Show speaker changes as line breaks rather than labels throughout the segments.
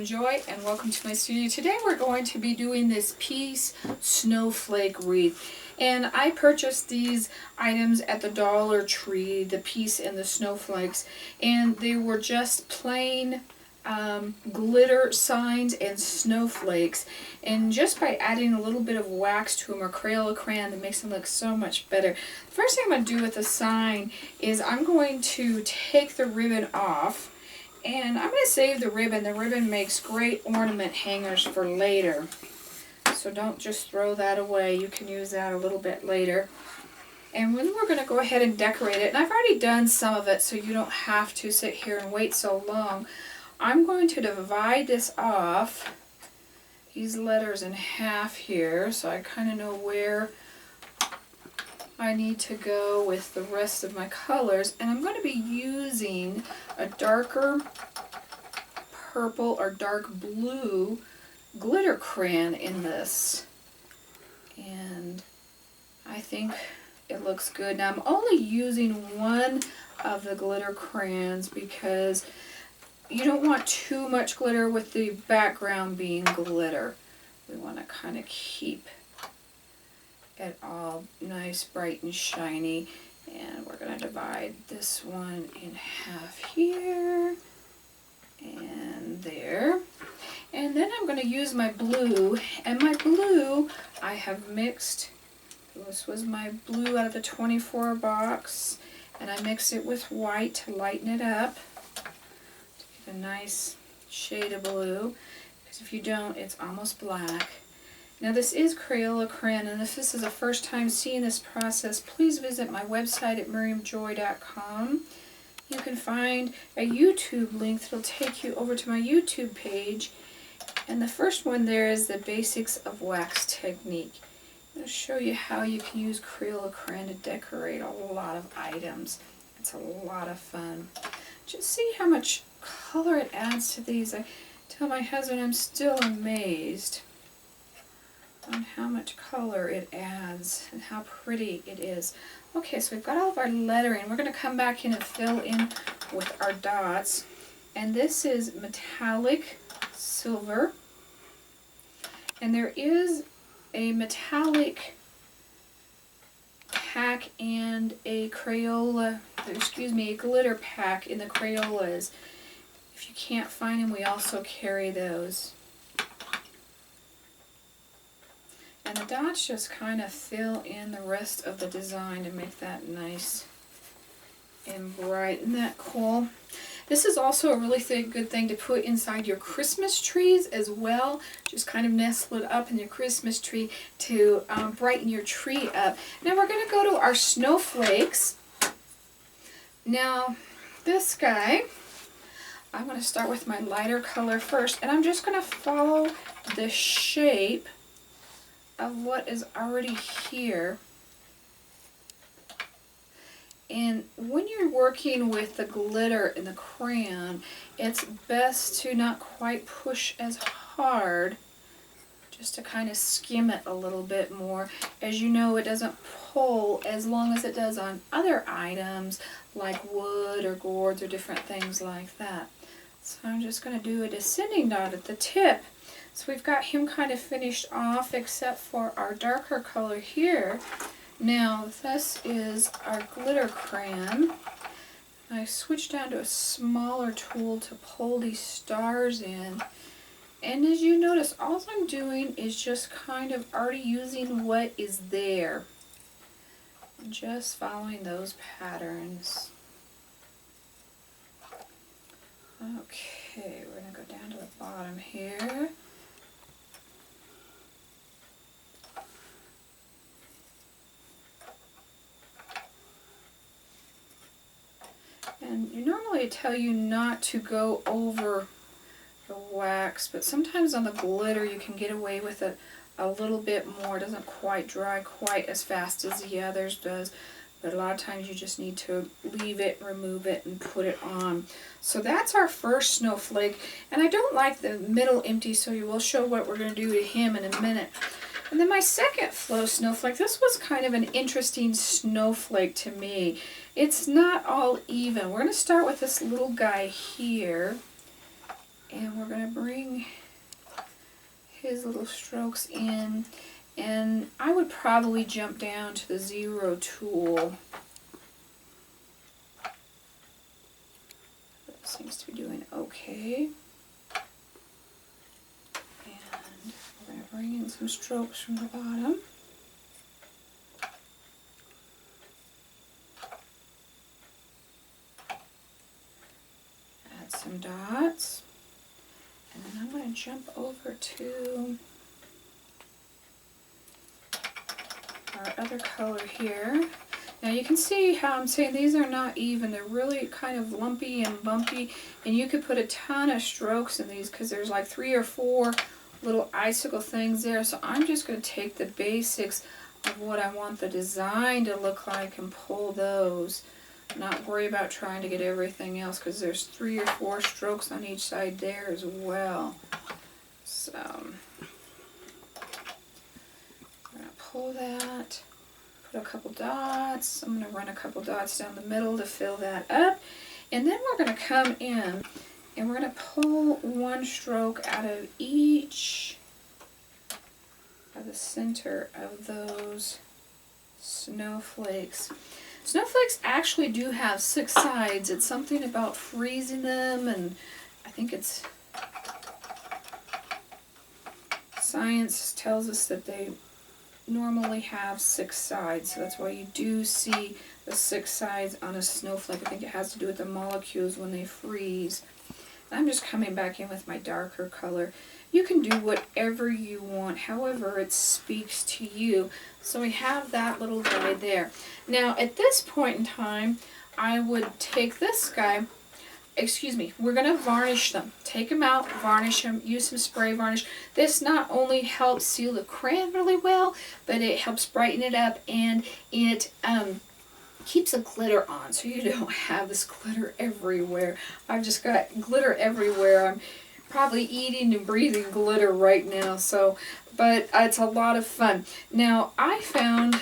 Miriam Joy, and welcome to my studio. Today we're going to be doing this Peace Snowflake wreath. And I purchased these items at the Dollar Tree, the Peace and the Snowflakes, and they were just plain glitter signs and snowflakes. And just by adding a little bit of wax to them or Crayola crayon, that makes them look so much better. The first thing I'm going to do with the sign is I'm going to take the ribbon off. And I'm going to save the ribbon. The ribbon makes great ornament hangers for later. So don't just throw that away. You can use that a little bit later. And then we're going to go ahead and decorate it. And I've already done some of it so you don't have to sit here and wait so long. I'm going to divide this off, these letters, in half here. So I kind of know where I need to go with the rest of my colors, and I'm going to be using a darker purple or dark blue glitter crayon in this, and I think it looks good. Now I'm only using one of the glitter crayons because you don't want too much glitter with the background being glitter. We want to kind of keep it all nice, bright, and shiny. And we're going to divide this one in half here and there. And then I'm going to use my blue. And my blue, I have mixed, this was my blue out of the 24 box, and I mixed it with white to lighten it up, to get a nice shade of blue, because if you don't, it's almost black. Now this is Crayola crayon, and if this is the first time seeing this process, please visit my website at miriamjoy.com. You can find a YouTube link that will take you over to my YouTube page, and the first one there is the basics of wax technique. I'm going to show you how you can use Crayola crayon to decorate a lot of items. It's a lot of fun. Just see how much color it adds to these. I tell my husband I'm still amazed on how much color it adds and how pretty it is. Okay, so we've got all of our lettering. We're going to come back in and fill in with our dots. And this is metallic silver. And there is a metallic pack and a Crayola, a glitter pack in the Crayolas. If you can't find them, we also carry those. And the dots just kind of fill in the rest of the design to make that nice and bright. Isn't that cool? This is also a really good thing to put inside your Christmas trees as well. Just kind of nestle it up in your Christmas tree to brighten your tree up. Now we're going to go to our snowflakes. Now this guy, I'm going to start with my lighter color first, and I'm just going to follow the shape of what is already here. And when you're working with the glitter and the crayon, it's best to not quite push as hard, just to kind of skim it a little bit more. As you know, it doesn't pull as long as it does on other items like wood or gourds or different things like that. So I'm just going to do a descending dot at the tip. So we've got him kind of finished off except for our darker color here. Now this is our glitter crayon. I switched down to a smaller tool to pull these stars in. And as you notice, all I'm doing is just kind of already using what is there. Just following those patterns. Okay, we're going to go down to the bottom here. And normally I tell you not to go over the wax, but sometimes on the glitter you can get away with it a little bit more. It doesn't quite dry quite as fast as the others does, but a lot of times you just need to leave it, remove it, and put it on. So that's our first snowflake, and I don't like the middle empty, so you will show what we're going to do to him in a minute. And then my second flow snowflake, this was kind of an interesting snowflake to me. It's not all even. We're going to start with this little guy here. And we're going to bring his little strokes in. And I would probably jump down to the 0 tool. That seems to be doing okay. And we're going to bring in some strokes from the bottom. Add some dots. And then I'm going to jump over to our other color here. Now you can see how I'm saying these are not even. They're really kind of lumpy and bumpy, and you could put a ton of strokes in these because there's like 3 or 4 little icicle things there. So I'm just going to take the basics of what I want the design to look like and pull those. Not worry about trying to get everything else because there's 3 or 4 strokes on each side there as well. So I'm going to pull that, put a couple dots. I'm going to run a couple dots down the middle to fill that up. And then we're going to come in and we're going to pull 1 stroke out of each of the center of those snowflakes. Snowflakes actually do have 6 sides. It's something about freezing them, and I think it's science tells us that they normally have 6 sides. So that's why you do see the 6 sides on a snowflake. I think it has to do with the molecules when they freeze. I'm just coming back in with my darker color. You can do whatever you want, however it speaks to you. So we have that little guy there. Now at this point in time, I would take this guy, we're going to varnish them. Take them out, varnish them, use some spray varnish. This not only helps seal the crayon really well, but it helps brighten it up, and it keeps the glitter on so you don't have this glitter everywhere. I've just got glitter everywhere. I'm probably eating and breathing glitter right now, but it's a lot of fun. Now I found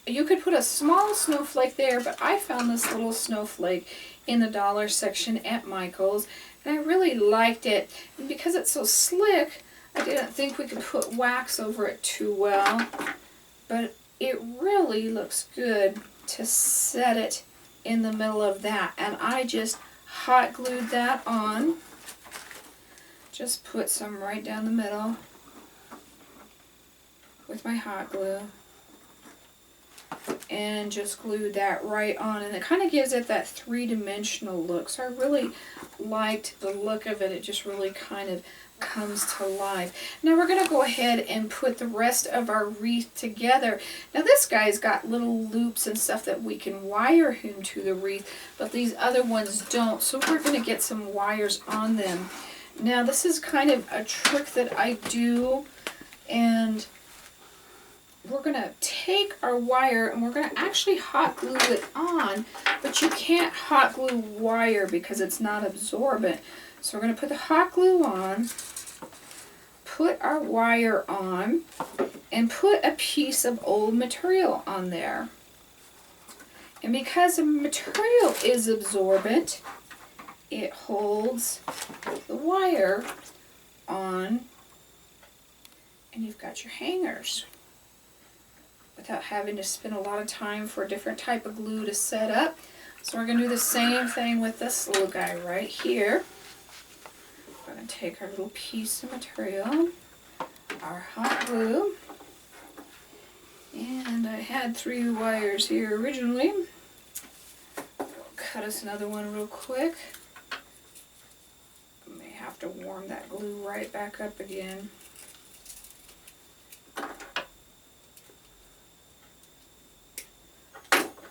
you could put a small snowflake there, but I found this little snowflake in the dollar section at Michael's, and I really liked it. And because it's so slick, I didn't think we could put wax over it too well, but it really looks good to set it in the middle of that. And I just hot glued that on. Just put some right down the middle with my hot glue and just glued that right on, and it kind of gives it that 3-dimensional look. So I really liked the look of it. It just really kind of comes to life. Now we're going to go ahead and put the rest of our wreath together. Now this guy's got little loops and stuff that we can wire him to the wreath, but these other ones don't. So we're going to get some wires on them. Now this is kind of a trick that I do, and we're going to take our wire and we're going to actually hot glue it on, but you can't hot glue wire because it's not absorbent. So we're going to put the hot glue on, put our wire on, and put a piece of old material on there. And because the material is absorbent, it holds the wire on, and you've got your hangers without having to spend a lot of time for a different type of glue to set up. So we're going to do the same thing with this little guy right here. We're going to take our little piece of material, our hot glue, and I had 3 wires here originally. Cut us another one real quick. I may have to warm that glue right back up again.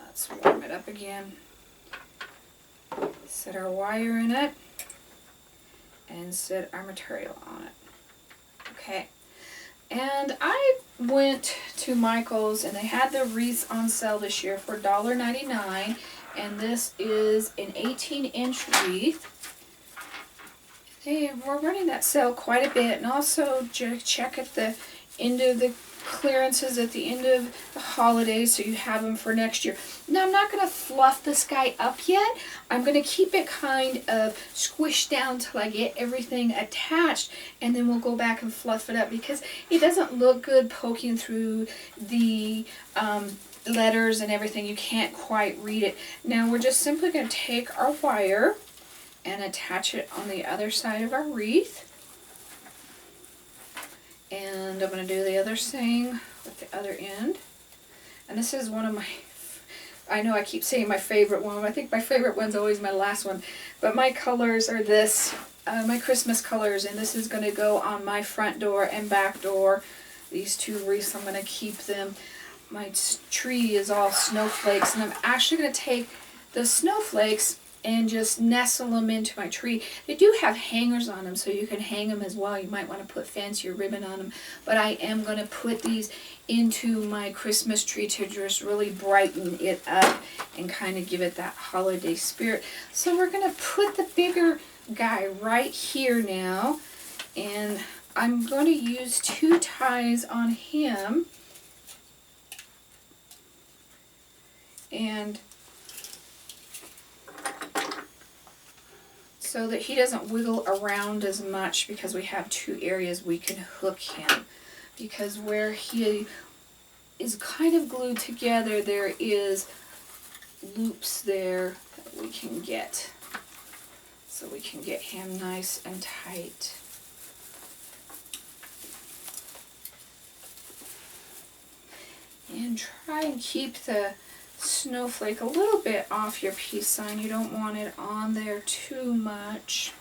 Let's warm it up again. Set our wire in it and set our material on it. Okay. And I went to Michael's and they had the wreaths on sale this year for $1.99, and this is an 18-inch wreath. They were running that sale quite a bit, and also check at the end of the clearances at the end of the holidays, so you have them for next year. Now, I'm not going to fluff this guy up yet. I'm going to keep it kind of squished down till I get everything attached, and then we'll go back and fluff it up, because it doesn't look good poking through the letters and everything. You can't quite read it. Now, we're just simply going to take our wire and attach it on the other side of our wreath. And I'm going to do the other thing with the other end. And this is one of my, I know I keep saying my favorite one. I think my favorite one's always my last one. But my colors are this, my Christmas colors. And this is going to go on my front door and back door. These two wreaths, I'm going to keep them. My tree is all snowflakes. And I'm actually going to take the snowflakes and just nestle them into my tree. They do have hangers on them, so you can hang them as well. You might want to put fancier ribbon on them. But I am going to put these into my Christmas tree to just really brighten it up and kind of give it that holiday spirit. So we're going to put the bigger guy right here now. And I'm going to use 2 ties on him. And so that he doesn't wiggle around as much, because we have 2 areas we can hook him. Because where he is kind of glued together, there is loops there that we can get. So we can get him nice and tight. And try and keep the snowflake a little bit off your peace sign. You don't want it on there too much.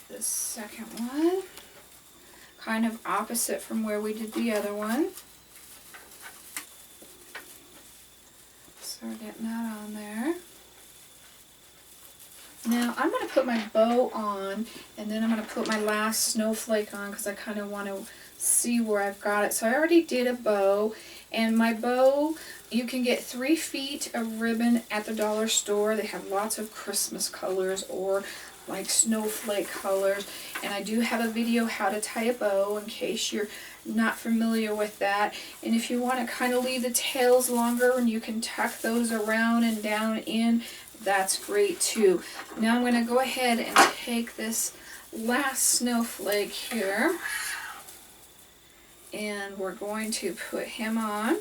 The second one, kind of opposite from where we did the other one. So we're getting that on there. Now I'm going to put my bow on, and then I'm going to put my last snowflake on, because I kind of want to see where I've got it. So I already did a bow, and my bow, you can get 3 feet of ribbon at the dollar store. They have lots of Christmas colors or like snowflake colors, and I do have a video how to tie a bow in case you're not familiar with that. And if you want to kind of leave the tails longer and you can tuck those around and down in, that's great too. Now I'm going to go ahead and take this last snowflake here, and we're going to put him on.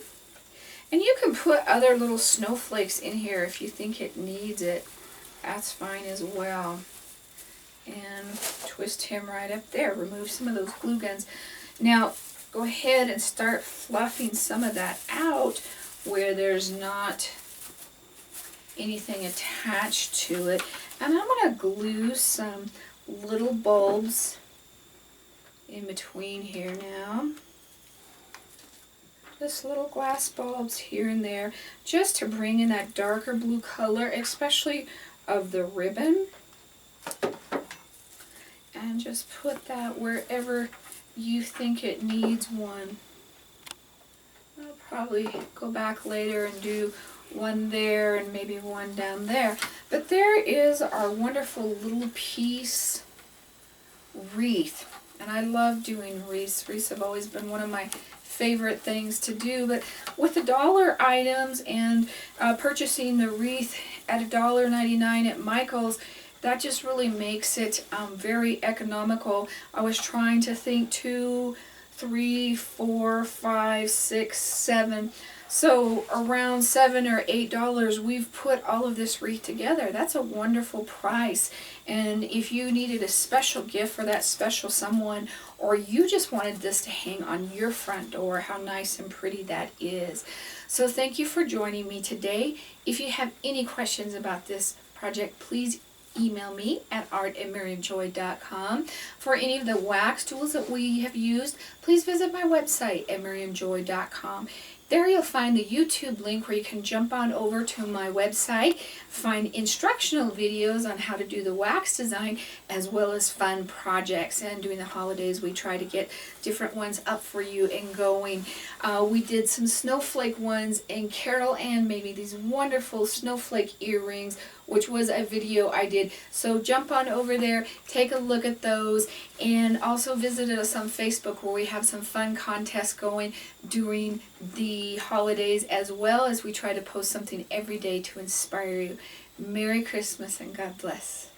And you can put other little snowflakes in here if you think it needs it. That's fine as well. And twist him right up there. Remove some of those glue guns. Now go ahead and start fluffing some of that out where there's not anything attached to it. And I'm going to glue some little bulbs in between here now. Just little glass bulbs here and there, just to bring in that darker blue color, especially of the ribbon. And just put that wherever you think it needs one. I'll probably go back later and do one there and maybe one down there. But there is our wonderful little piece wreath. And I love doing wreaths. Wreaths have always been one of my favorite things to do. But with the dollar items and purchasing the wreath at $1.99 at Michael's, that just really makes it very economical. I was trying to think 2, 3, 4, 5, 6, 7. So around $7 or $8 we've put all of this wreath together. That's a wonderful price. And if you needed a special gift for that special someone, or you just wanted this to hang on your front door, how nice and pretty that is. So thank you for joining me today. If you have any questions about this project, please email me at art@miriamjoy.com. For any of the wax tools that we have used, please visit my website at miriamjoy.com. There you'll find the YouTube link where you can jump on over to my website, find instructional videos on how to do the wax design, as well as fun projects. And during the holidays we try to get different ones up for you and going. We did some snowflake ones, and Carol Ann made me these wonderful snowflake earrings, which was a video I did. So jump on over there, take a look at those, And also visit us on Facebook, where we have some fun contests going during the holidays, as well as we try to post something every day to inspire you. Merry Christmas and God bless.